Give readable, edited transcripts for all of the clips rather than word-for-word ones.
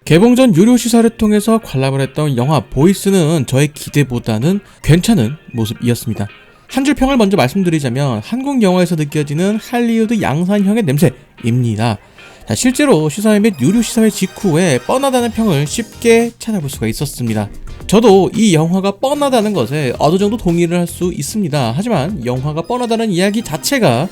개봉 전 유료 시사를 통해서 관람을 했던 영화 보이스는 저의 기대보다는 괜찮은 모습이었습니다. 한 줄 평을 먼저 말씀드리자면 한국 영화에서 느껴지는 할리우드 양산형의 냄새입니다. 실제로 시사회 및 유료 시사회 직후에 뻔하다는 평을 쉽게 찾아볼 수가 있었습니다. 저도 이 영화가 뻔하다는 것에 어느 정도 동의를 할 수 있습니다. 하지만 영화가 뻔하다는 이야기 자체가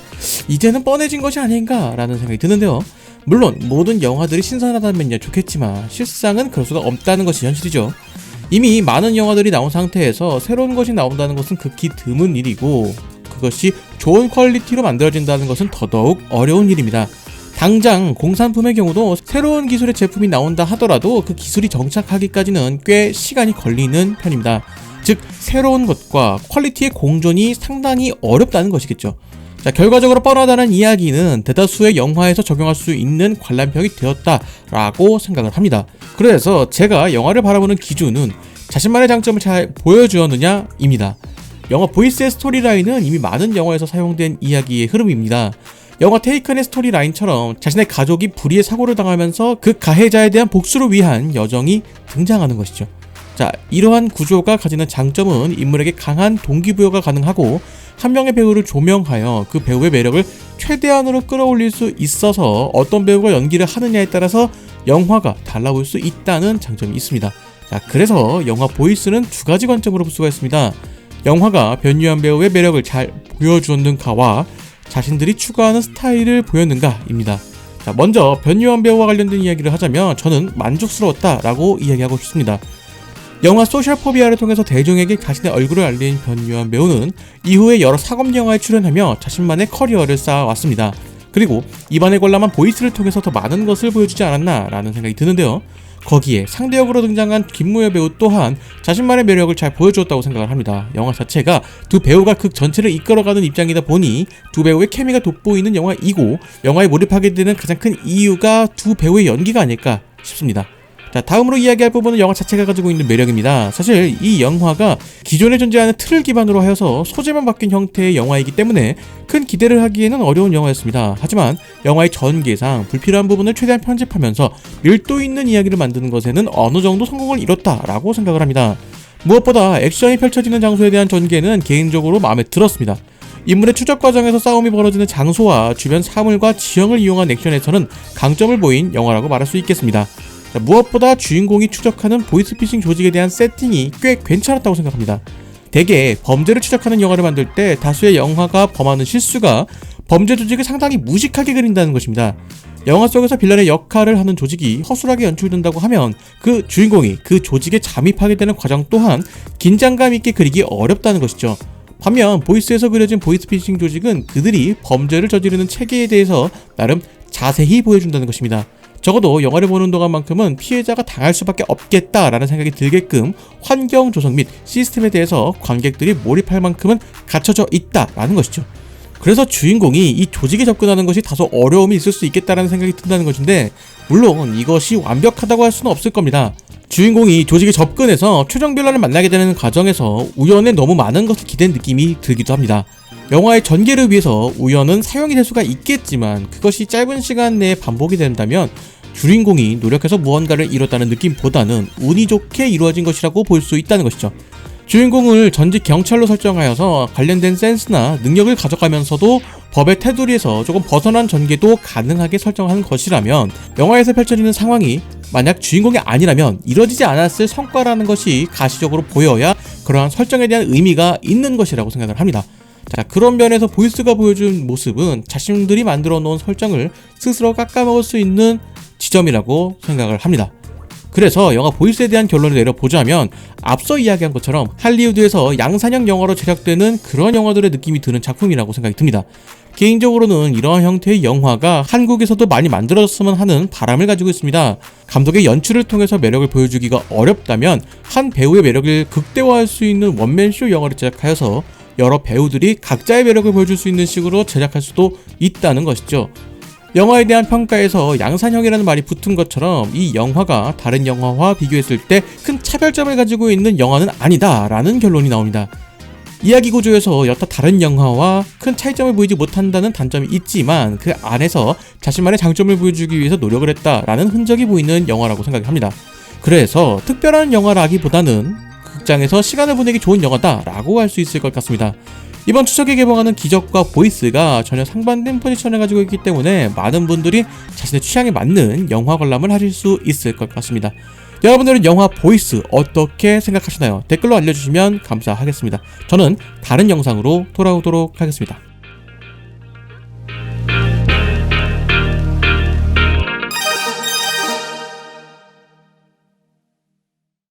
이제는 뻔해진 것이 아닌가 라는 생각이 드는데요. 물론 모든 영화들이 신선하다면야 좋겠지만 실상은 그럴 수가 없다는 것이 현실이죠. 이미 많은 영화들이 나온 상태에서 새로운 것이 나온다는 것은 극히 드문 일이고 그것이 좋은 퀄리티로 만들어진다는 것은 더더욱 어려운 일입니다. 당장 공산품의 경우도 새로운 기술의 제품이 나온다 하더라도 그 기술이 정착하기까지는 꽤 시간이 걸리는 편입니다. 즉 새로운 것과 퀄리티의 공존이 상당히 어렵다는 것이겠죠. 결과적으로 뻔하다는 이야기는 대다수의 영화에서 적용할 수 있는 관람평이 되었다라고 생각을 합니다. 그래서 제가 영화를 바라보는 기준은 자신만의 장점을 잘 보여주었느냐입니다. 영화 보이스의 스토리라인은 이미 많은 영화에서 사용된 이야기의 흐름입니다. 영화 테이큰의 스토리라인처럼 자신의 가족이 불의의 사고를 당하면서 그 가해자에 대한 복수를 위한 여정이 등장하는 것이죠. 이러한 구조가 가지는 장점은 인물에게 강한 동기부여가 가능하고 한 명의 배우를 조명하여 그 배우의 매력을 최대한으로 끌어올릴 수 있어서 어떤 배우가 연기를 하느냐에 따라서 영화가 달라볼 수 있다는 장점이 있습니다. 그래서 영화 보이스는 두 가지 관점으로 볼 수가 있습니다. 영화가 변유한 배우의 매력을 잘 보여주었는가와 자신들이 추구하는 스타일을 보였는가입니다. 먼저 변유한 배우와 관련된 이야기를 하자면 저는 만족스러웠다라고 이야기하고 싶습니다. 영화 소셜포비아를 통해서 대중에게 자신의 얼굴을 알린 변유한 배우는 이후에 여러 사검 영화에 출연하며 자신만의 커리어를 쌓아왔습니다. 그리고 이번에 관람한 보이스를 통해서 더 많은 것을 보여주지 않았나 라는 생각이 드는데요. 거기에 상대역으로 등장한 김무열 배우 또한 자신만의 매력을 잘 보여주었다고 생각을 합니다. 영화 자체가 두 배우가 극 전체를 이끌어가는 입장이다 보니 두 배우의 케미가 돋보이는 영화이고 영화에 몰입하게 되는 가장 큰 이유가 두 배우의 연기가 아닐까 싶습니다. 다음으로 이야기할 부분은 영화 자체가 가지고 있는 매력입니다. 사실 이 영화가 기존에 존재하는 틀을 기반으로 하여서 소재만 바뀐 형태의 영화이기 때문에 큰 기대를 하기에는 어려운 영화였습니다. 하지만 영화의 전개상 불필요한 부분을 최대한 편집하면서 밀도 있는 이야기를 만드는 것에는 어느 정도 성공을 이뤘다라고 생각을 합니다. 무엇보다 액션이 펼쳐지는 장소에 대한 전개는 개인적으로 마음에 들었습니다. 인물의 추적 과정에서 싸움이 벌어지는 장소와 주변 사물과 지형을 이용한 액션에서는 강점을 보인 영화라고 말할 수 있겠습니다. 무엇보다 주인공이 추적하는 보이스피싱 조직에 대한 세팅이 꽤 괜찮았다고 생각합니다. 대개 범죄를 추적하는 영화를 만들 때 다수의 영화가 범하는 실수가 범죄 조직을 상당히 무식하게 그린다는 것입니다. 영화 속에서 빌런의 역할을 하는 조직이 허술하게 연출된다고 하면 그 주인공이 그 조직에 잠입하게 되는 과정 또한 긴장감 있게 그리기 어렵다는 것이죠. 반면 보이스에서 그려진 보이스피싱 조직은 그들이 범죄를 저지르는 체계에 대해서 나름 자세히 보여준다는 것입니다. 적어도 영화를 보는 동안만큼은 피해자가 당할 수밖에 없겠다라는 생각이 들게끔 환경 조성 및 시스템에 대해서 관객들이 몰입할 만큼은 갖춰져 있다라는 것이죠. 그래서 주인공이 이 조직에 접근하는 것이 다소 어려움이 있을 수 있겠다라는 생각이 든다는 것인데 물론 이것이 완벽하다고 할 수는 없을 겁니다. 주인공이 조직에 접근해서 최종 빌런을 만나게 되는 과정에서 우연에 너무 많은 것을 기댄 느낌이 들기도 합니다. 영화의 전개를 위해서 우연은 사용이 될 수가 있겠지만 그것이 짧은 시간 내에 반복이 된다면 주인공이 노력해서 무언가를 이뤘다는 느낌보다는 운이 좋게 이루어진 것이라고 볼 수 있다는 것이죠. 주인공을 전직 경찰로 설정하여서 관련된 센스나 능력을 가져가면서도 법의 테두리에서 조금 벗어난 전개도 가능하게 설정한 것이라면 영화에서 펼쳐지는 상황이 만약 주인공이 아니라면 이뤄지지 않았을 성과라는 것이 가시적으로 보여야 그러한 설정에 대한 의미가 있는 것이라고 생각을 합니다. 그런 면에서 보이스가 보여준 모습은 자신들이 만들어 놓은 설정을 스스로 깎아먹을 수 있는 지점이라고 생각을 합니다. 그래서 영화 보이스에 대한 결론을 내려보자면 앞서 이야기한 것처럼 할리우드에서 양산형 영화로 제작되는 그런 영화들의 느낌이 드는 작품이라고 생각이 듭니다. 개인적으로는 이러한 형태의 영화가 한국에서도 많이 만들어졌으면 하는 바람을 가지고 있습니다. 감독의 연출을 통해서 매력을 보여주기가 어렵다면 한 배우의 매력을 극대화할 수 있는 원맨쇼 영화를 제작하여서 여러 배우들이 각자의 매력을 보여줄 수 있는 식으로 제작할 수도 있다는 것이죠. 영화에 대한 평가에서 양산형이라는 말이 붙은 것처럼 이 영화가 다른 영화와 비교했을 때 큰 차별점을 가지고 있는 영화는 아니다 라는 결론이 나옵니다. 이야기 구조에서 여타 다른 영화와 큰 차이점을 보이지 못한다는 단점이 있지만 그 안에서 자신만의 장점을 보여주기 위해서 노력을 했다라는 흔적이 보이는 영화라고 생각합니다. 그래서 특별한 영화라기보다는 극장에서 시간을 보내기 좋은 영화다라고 할 수 있을 것 같습니다. 이번 추석에 개봉하는 기적과 보이스가 전혀 상반된 포지션을 가지고 있기 때문에 많은 분들이 자신의 취향에 맞는 영화 관람을 하실 수 있을 것 같습니다. 여러분들은 영화 보이스 어떻게 생각하시나요? 댓글로 알려주시면 감사하겠습니다. 저는 다른 영상으로 돌아오도록 하겠습니다.